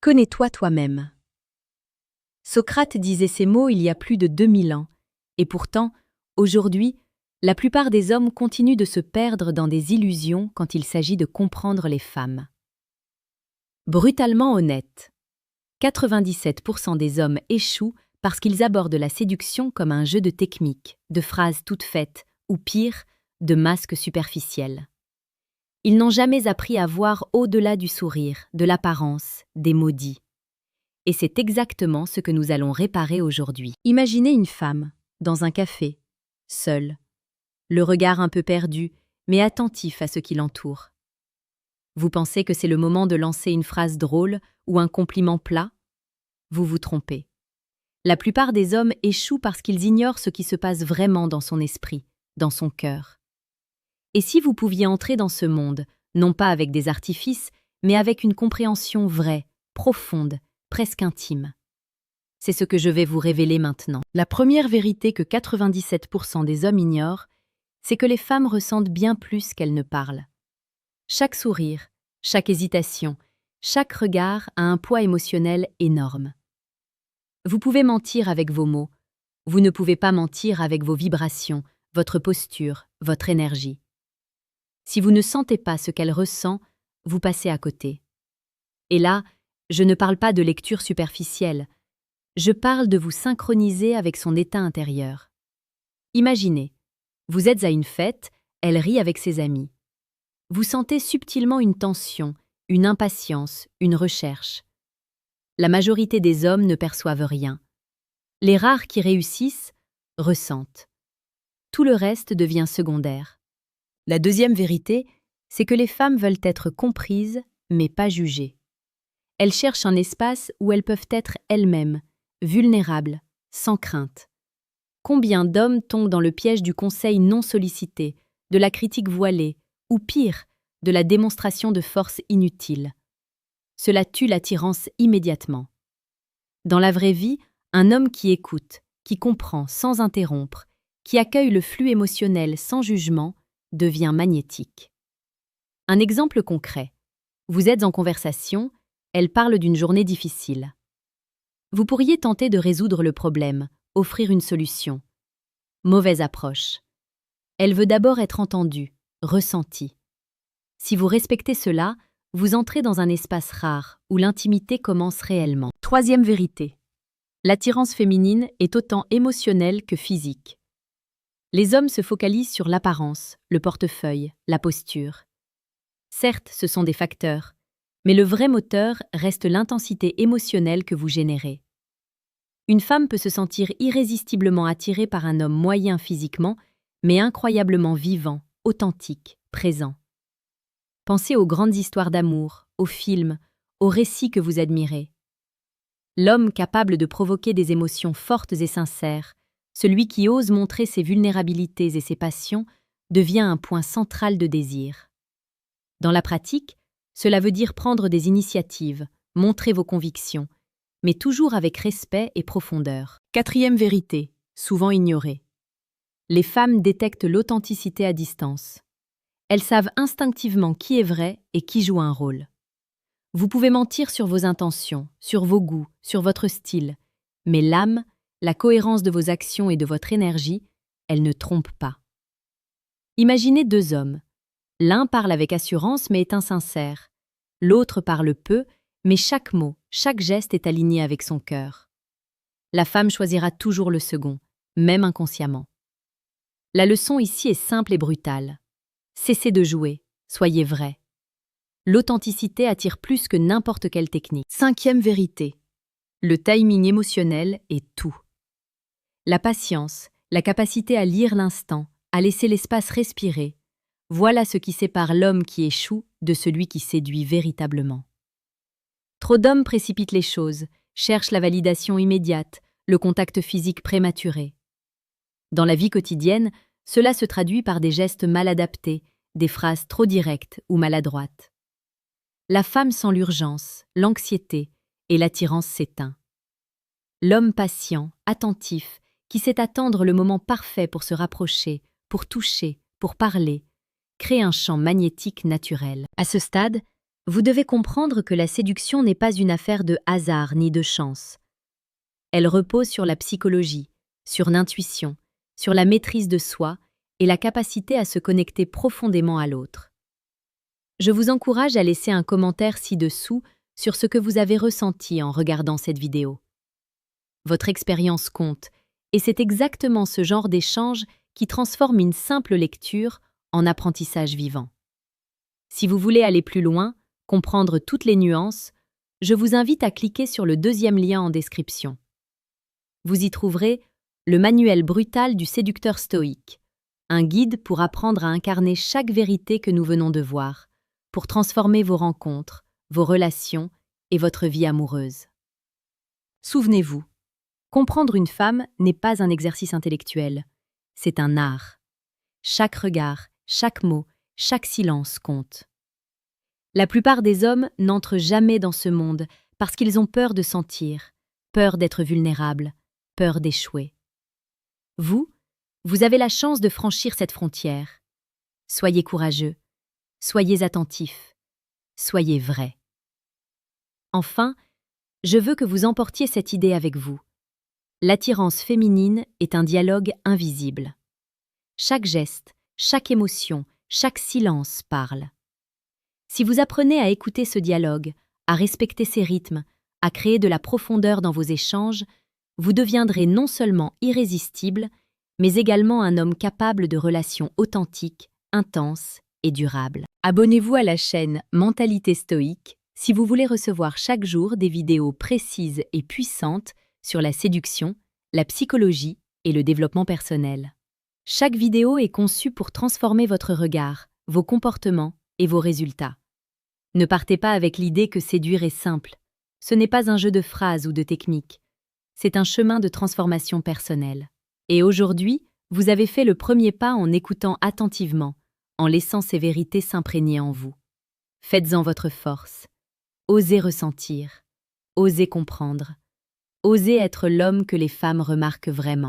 Connais-toi toi-même. Socrate disait ces mots il y a plus de 2000 ans, et pourtant, aujourd'hui, la plupart des hommes continuent de se perdre dans des illusions quand il s'agit de comprendre les femmes. Brutalement honnête, 97% des hommes échouent parce qu'ils abordent la séduction comme un jeu de techniques, de phrases toutes faites, ou pire, de masques superficiels. Ils n'ont jamais appris à voir au-delà du sourire, de l'apparence, des mots dits. Et c'est exactement ce que nous allons réparer aujourd'hui. Imaginez une femme, dans un café, seule, le regard un peu perdu, mais attentif à ce qui l'entoure. Vous pensez que c'est le moment de lancer une phrase drôle ou un compliment plat? Vous vous trompez. La plupart des hommes échouent parce qu'ils ignorent ce qui se passe vraiment dans son esprit, dans son cœur. Et si vous pouviez entrer dans ce monde, non pas avec des artifices, mais avec une compréhension vraie, profonde, presque intime. C'est ce que je vais vous révéler maintenant. La première vérité que 97% des hommes ignorent, c'est que les femmes ressentent bien plus qu'elles ne parlent. Chaque sourire, chaque hésitation, chaque regard a un poids émotionnel énorme. Vous pouvez mentir avec vos mots, vous ne pouvez pas mentir avec vos vibrations, votre posture, votre énergie. Si vous ne sentez pas ce qu'elle ressent, vous passez à côté. Et là, je ne parle pas de lecture superficielle, je parle de vous synchroniser avec son état intérieur. Imaginez, vous êtes à une fête, elle rit avec ses amis. Vous sentez subtilement une tension, une impatience, une recherche. La majorité des hommes ne perçoivent rien. Les rares qui réussissent ressentent. Tout le reste devient secondaire. La deuxième vérité, c'est que les femmes veulent être comprises, mais pas jugées. Elles cherchent un espace où elles peuvent être elles-mêmes, vulnérables, sans crainte. Combien d'hommes tombent dans le piège du conseil non sollicité, de la critique voilée, ou pire, de la démonstration de force inutile. Cela tue l'attirance immédiatement. Dans la vraie vie, un homme qui écoute, qui comprend sans interrompre, qui accueille le flux émotionnel sans jugement, devient magnétique. Un exemple concret. Vous êtes en conversation, elle parle d'une journée difficile. Vous pourriez tenter de résoudre le problème, offrir une solution. Mauvaise approche. Elle veut d'abord être entendue, ressentie. Si vous respectez cela, vous entrez dans un espace rare où l'intimité commence réellement. Troisième vérité. L'attirance féminine est autant émotionnelle que physique. Les hommes se focalisent sur l'apparence, le portefeuille, la posture. Certes, ce sont des facteurs, mais le vrai moteur reste l'intensité émotionnelle que vous générez. Une femme peut se sentir irrésistiblement attirée par un homme moyen physiquement, mais incroyablement vivant, authentique, présent. Pensez aux grandes histoires d'amour, aux films, aux récits que vous admirez. L'homme capable de provoquer des émotions fortes et sincères, celui qui ose montrer ses vulnérabilités et ses passions, devient un point central de désir. Dans la pratique, cela veut dire prendre des initiatives, montrer vos convictions, mais toujours avec respect et profondeur. Quatrième vérité, souvent ignorée. Les femmes détectent l'authenticité à distance. Elles savent instinctivement qui est vrai et qui joue un rôle. Vous pouvez mentir sur vos intentions, sur vos goûts, sur votre style, mais l'âme, la cohérence de vos actions et de votre énergie, elle ne trompe pas. Imaginez deux hommes. L'un parle avec assurance mais est insincère. L'autre parle peu, mais chaque mot, chaque geste est aligné avec son cœur. La femme choisira toujours le second, même inconsciemment. La leçon ici est simple et brutale. Cessez de jouer, soyez vrai. L'authenticité attire plus que n'importe quelle technique. Cinquième vérité. Le timing émotionnel est tout. La patience, la capacité à lire l'instant, à laisser l'espace respirer, voilà ce qui sépare l'homme qui échoue de celui qui séduit véritablement. Trop d'hommes précipitent les choses, cherchent la validation immédiate, le contact physique prématuré. Dans la vie quotidienne, cela se traduit par des gestes mal adaptés, des phrases trop directes ou maladroites. La femme sent l'urgence, l'anxiété, et l'attirance s'éteint. L'homme patient, attentif, qui sait attendre le moment parfait pour se rapprocher, pour toucher, pour parler, crée un champ magnétique naturel. À ce stade, Vous devez comprendre que la séduction n'est pas une affaire de hasard ni de chance. Elle repose sur la psychologie, sur l'intuition, sur la maîtrise de soi et la capacité à se connecter profondément à l'autre. Je vous encourage à laisser un commentaire ci-dessous sur ce que vous avez ressenti en regardant cette vidéo. Votre expérience compte, et c'est exactement ce genre d'échange qui transforme une simple lecture en apprentissage vivant. Si vous voulez aller plus loin, comprendre toutes les nuances, je vous invite à cliquer sur le deuxième lien en description. Vous y trouverez le manuel brutal du séducteur stoïque, un guide pour apprendre à incarner chaque vérité que nous venons de voir, pour transformer vos rencontres, vos relations et votre vie amoureuse. Souvenez-vous, comprendre une femme n'est pas un exercice intellectuel, c'est un art. Chaque regard, chaque mot, chaque silence compte. La plupart des hommes n'entrent jamais dans ce monde parce qu'ils ont peur de sentir, peur d'être vulnérables, peur d'échouer. Vous avez la chance de franchir cette frontière. Soyez courageux, soyez attentifs, soyez vrais. Enfin, je veux que vous emportiez cette idée avec vous. L'attirance féminine est un dialogue invisible. Chaque geste, chaque émotion, chaque silence parle. Si vous apprenez à écouter ce dialogue, à respecter ses rythmes, à créer de la profondeur dans vos échanges, vous deviendrez non seulement irrésistible, mais également un homme capable de relations authentiques, intenses et durables. Abonnez-vous à la chaîne Mentalité Stoïque si vous voulez recevoir chaque jour des vidéos précises et puissantes sur la séduction, la psychologie et le développement personnel. Chaque vidéo est conçue pour transformer votre regard, vos comportements et vos résultats. Ne partez pas avec l'idée que séduire est simple. Ce n'est pas un jeu de phrases ou de techniques. C'est un chemin de transformation personnelle. Et aujourd'hui, vous avez fait le premier pas en écoutant attentivement, en laissant ces vérités s'imprégner en vous. Faites-en votre force. Osez ressentir. Osez comprendre. Osez être l'homme que les femmes remarquent vraiment.